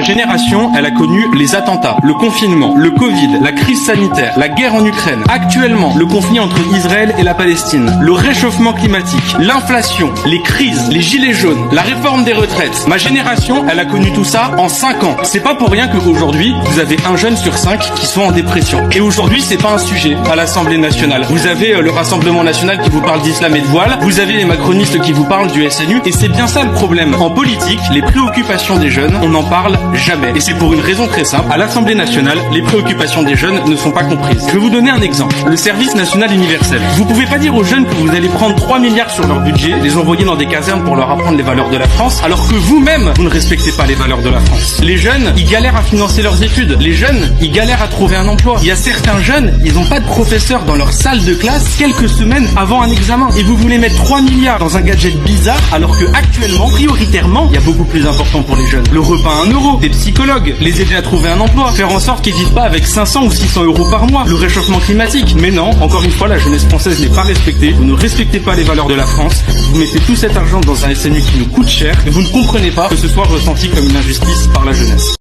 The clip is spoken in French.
génération, elle a connu les attentats, le confinement, le Covid, la crise sanitaire, la guerre en Ukraine. Actuellement, le conflit entre Israël et la Palestine, le réchauffement climatique, l'inflation, les crises, les gilets jaunes, la réforme des retraites. Ma génération, elle a connu tout ça en 5 ans. C'est pas pour rien qu'aujourd'hui, vous avez un jeune sur 5 qui sont en dépression. Et aujourd'hui, c'est pas un sujet à l'Assemblée nationale. Vous avez le Rassemblement national qui vous parle d'islam et de voile, vous avez les macronistes qui vous parlent du SNU, et c'est bien ça le problème. En politique, les préoccupations des jeunes, on n'en parle jamais. Et c'est pour une raison très simple. À l'Assemblée nationale, les préoccupations des jeunes ne sont pas comprises. Je vais vous donner un exemple. Le service national universel. Vous pouvez pas dire aux jeunes que vous allez prendre 3 milliards sur leur budget, les envoyer dans des casernes pour leur apprendre les valeurs de la France, alors que vous-même, vous ne respectez pas les valeurs de la France. Les jeunes, ils galèrent à financer leurs études. Les jeunes, ils galèrent à trouver un emploi. Il y a certains jeunes, ils n'ont pas de professeur dans leur salle de classe quelques semaines avant un examen. Et vous voulez mettre 3 milliards dans un gadget bizarre, alors que actuellement, prioritairement, il y a beaucoup plus important pour les jeunes. Le repas à 1 euro, des psychologues, les aider à trouver un emploi, faire en sorte qu'ils vivent pas avec 500 ou 600 euros par mois, le réchauffement climatique. Mais non, encore une fois, la jeunesse française n'est pas respectée. Vous ne respectez pas les valeurs de la France. Vous mettez tout cet argent dans un SNU qui nous coûte cher et vous ne comprenez pas que ce soit ressenti comme une injustice par la jeunesse.